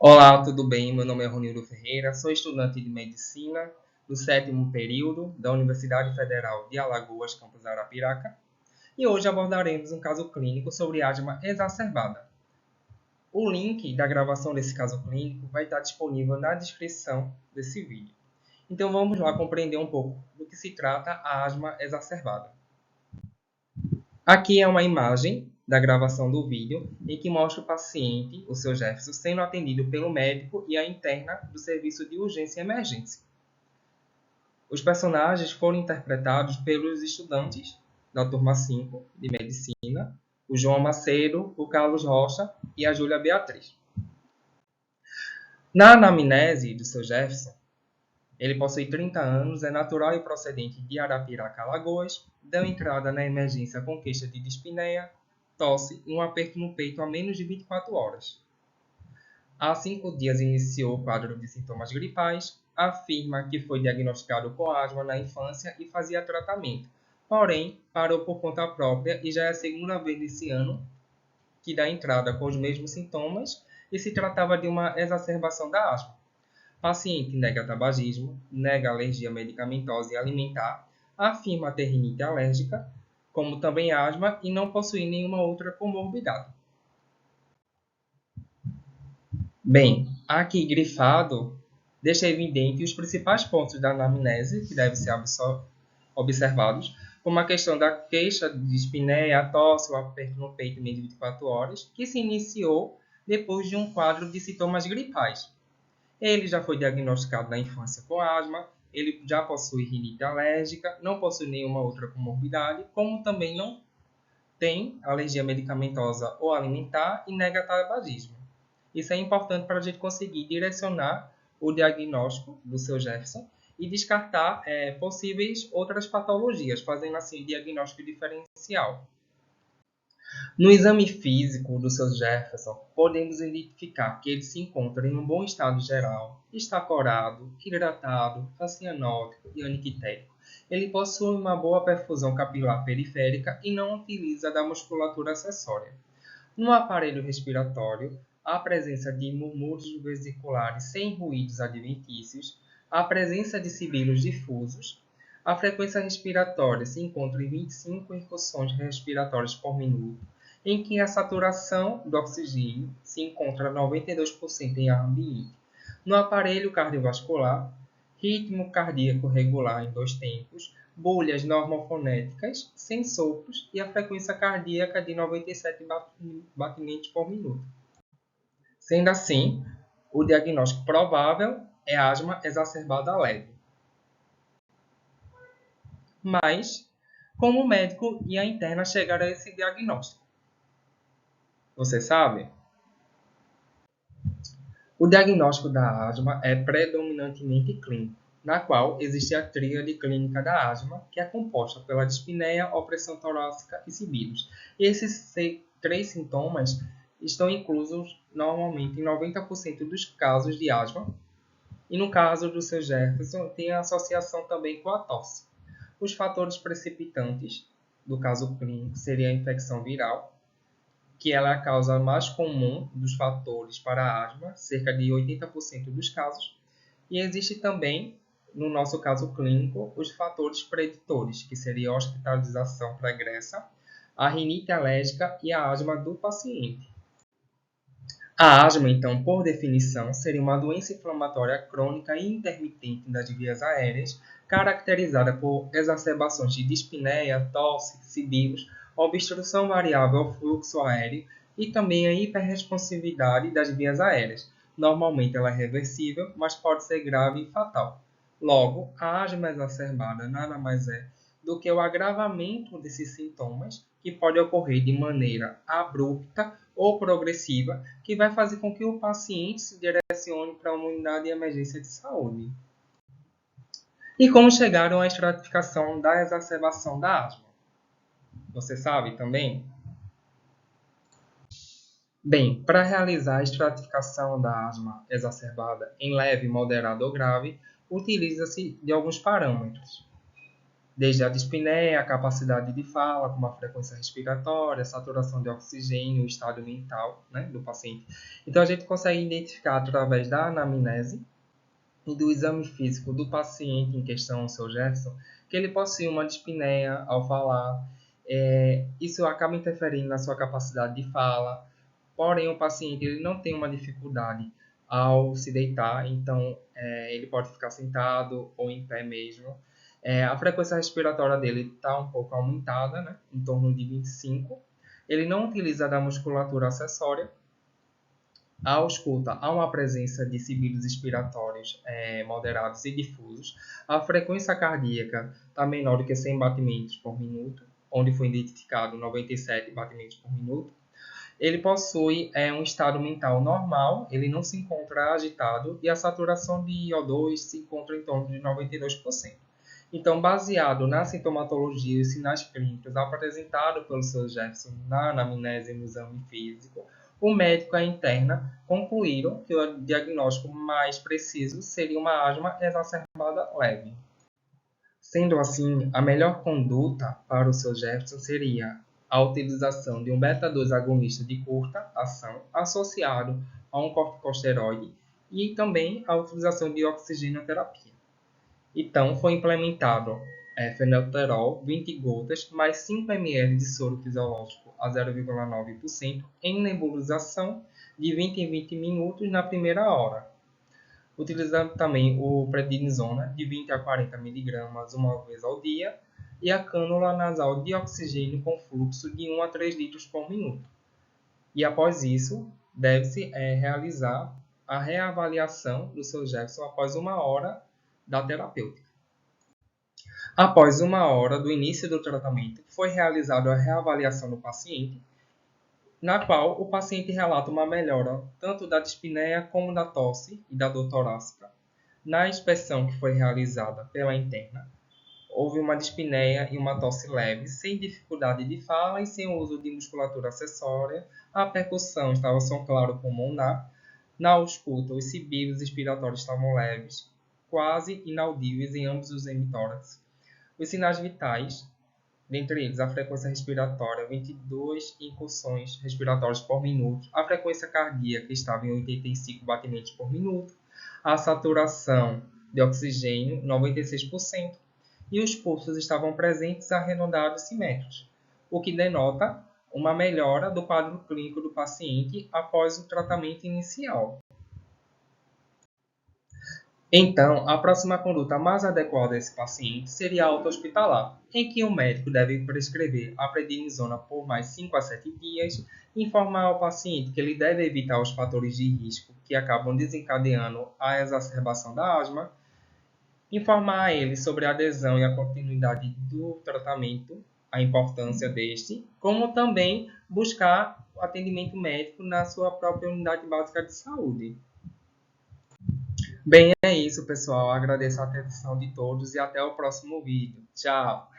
Olá, tudo bem? Meu nome é Ronildo Ferreira, sou estudante de Medicina do 7º período da Universidade Federal de Alagoas, campus Arapiraca, e hoje abordaremos um caso clínico sobre asma exacerbada. O link da gravação desse caso clínico vai estar disponível na descrição desse vídeo. Então vamos lá compreender um pouco do que se trata a asma exacerbada. Aqui é uma imagem da gravação do vídeo em que mostra o paciente, o seu Jefferson, sendo atendido pelo médico e a interna do serviço de urgência e emergência. Os personagens foram interpretados pelos estudantes da turma 5 de medicina, o João Macedo, o Carlos Rocha e a Júlia Beatriz. Na anamnese do seu Jefferson, ele possui 30 anos, é natural e procedente de Arapiraca, Alagoas, deu entrada na emergência com queixa de dispneia, tosse e um aperto no peito há menos de 24 horas. Há 5 dias iniciou o quadro de sintomas gripais, afirma que foi diagnosticado com asma na infância e fazia tratamento, porém parou por conta própria e já é a segunda vez nesse ano que dá entrada com os mesmos sintomas e se tratava de uma exacerbação da asma. Paciente nega tabagismo, nega alergia medicamentosa e alimentar, afirma ter rinite alérgica, como também asma e não possui nenhuma outra comorbidade. Bem, aqui grifado deixa evidente os principais pontos da anamnese que devem ser observados, como a questão da queixa de dispneia, tosse ou aperto no peito em menos de 24 horas, que se iniciou depois de um quadro de sintomas gripais. Ele já foi diagnosticado na infância com asma, ele já possui rinite alérgica, não possui nenhuma outra comorbidade, como também não tem alergia medicamentosa ou alimentar e nega tabagismo. Isso é importante para a gente conseguir direcionar o diagnóstico do seu Jefferson e descartar possíveis outras patologias, fazendo assim o diagnóstico diferencial. No exame físico do seu Jefferson, podemos identificar que ele se encontra em um bom estado geral, está corado, hidratado, acianótico e aniquitérico. Ele possui uma boa perfusão capilar periférica e não utiliza da musculatura acessória. No aparelho respiratório, a presença de murmúrios vesiculares sem ruídos adventícios, a presença de sibilos difusos, a frequência respiratória se encontra em 25 incursões respiratórias por minuto, em que a saturação do oxigênio se encontra 92% em ar ambiente. No aparelho cardiovascular, ritmo cardíaco regular em 2 tempos, bolhas normofonéticas, sem sopros e a frequência cardíaca de 97 batimentos por minuto. Sendo assim, o diagnóstico provável é asma exacerbada leve. Mas, como o médico e a interna chegaram a esse diagnóstico? Você sabe? O diagnóstico da asma é predominantemente clínico, na qual existe a tríade clínica da asma, que é composta pela dispneia, opressão torácica e sibilos. Esses 3 sintomas estão inclusos normalmente em 90% dos casos de asma, e no caso do seu Jefferson, tem a associação também com a tosse. Os fatores precipitantes do caso clínico seriam a infecção viral, que ela é a causa mais comum dos fatores para a asma, cerca de 80% dos casos, e existe também, no nosso caso clínico, os fatores preditores, que seria a hospitalização pregressa, a rinite alérgica e a asma do paciente. A asma, então, por definição, seria uma doença inflamatória crônica e intermitente das vias aéreas, caracterizada por exacerbações de dispneia, tosse, sibilos, obstrução variável ao fluxo aéreo e também a hiperresponsividade das vias aéreas. Normalmente ela é reversível, mas pode ser grave e fatal. Logo, a asma exacerbada nada mais é do que o agravamento desses sintomas, que pode ocorrer de maneira abrupta ou progressiva, que vai fazer com que o paciente se direcione para uma unidade de emergência de saúde. E como chegaram à estratificação da exacerbação da asma? Você sabe também? Bem, para realizar a estratificação da asma exacerbada em leve, moderado ou grave, utiliza-se de alguns parâmetros. desde a dispneia, a capacidade de fala, como a frequência respiratória, a saturação de oxigênio, o estado mental, né, do paciente. Então, a gente consegue identificar através da anamnese e do exame físico do paciente em questão, o seu Jefferson, que ele possui uma dispneia ao falar. Isso acaba interferindo na sua capacidade de fala, porém o paciente ele não tem uma dificuldade ao se deitar, então ele pode ficar sentado ou em pé mesmo. A frequência respiratória dele está um pouco aumentada, né? Em torno de 25. Ele não utiliza da musculatura acessória. A ausculta há uma presença de sibilos expiratórios moderados e difusos. A frequência cardíaca está menor do que 100 batimentos por minuto, onde foi identificado 97 batimentos por minuto. Ele possui um estado mental normal, ele não se encontra agitado e a saturação de IO2 se encontra em torno de 92%. Então, baseado na sintomatologia e sinais clínicos apresentados pelo Sr. Jefferson na anamnese e no exame físico, o médico e a interna concluíram que o diagnóstico mais preciso seria uma asma exacerbada leve. Sendo assim, a melhor conduta para o Sr. Jefferson seria a utilização de um beta-2 agonista de curta ação associado a um corticosteroide e também a utilização de oxigenoterapia. Então, foi implementado fenilterol 20 gotas mais 5 ml de soro fisiológico a 0,9% em nebulização de 20 em 20 minutos na primeira hora. Utilizando também o prednisona de 20 a 40 mg uma vez ao dia e a cânula nasal de oxigênio com fluxo de 1 a 3 litros por minuto. E após isso, deve-se realizar a reavaliação do seu Jefferson após 1 hora da terapêutica. Após 1 hora do início do tratamento, foi realizada a reavaliação do paciente, na qual o paciente relata uma melhora tanto da dispneia como da tosse e da dor torácica. Na inspeção que foi realizada pela interna, houve uma dispneia e uma tosse leve, sem dificuldade de fala e sem uso de musculatura acessória. A percussão estava som claro pulmonar. Na ausculta, os sibilos expiratórios estavam leves, quase inaudíveis em ambos os hemitórax. Os sinais vitais, dentre eles a frequência respiratória, 22 incursões respiratórias por minuto, a frequência cardíaca estava em 85 batimentos por minuto, a saturação de oxigênio, 96%, e os pulsos estavam presentes, arredondados e simétricos, o que denota uma melhora do quadro clínico do paciente após o tratamento inicial. Então, a próxima conduta mais adequada a esse paciente seria a alta hospitalar, em que o médico deve prescrever a prednisona por mais 5 a 7 dias, informar ao paciente que ele deve evitar os fatores de risco que acabam desencadeando a exacerbação da asma, informar a ele sobre a adesão e a continuidade do tratamento, a importância deste, como também buscar o atendimento médico na sua própria unidade básica de saúde. Bem, é isso, pessoal. Agradeço a atenção de todos e até o próximo vídeo. Tchau!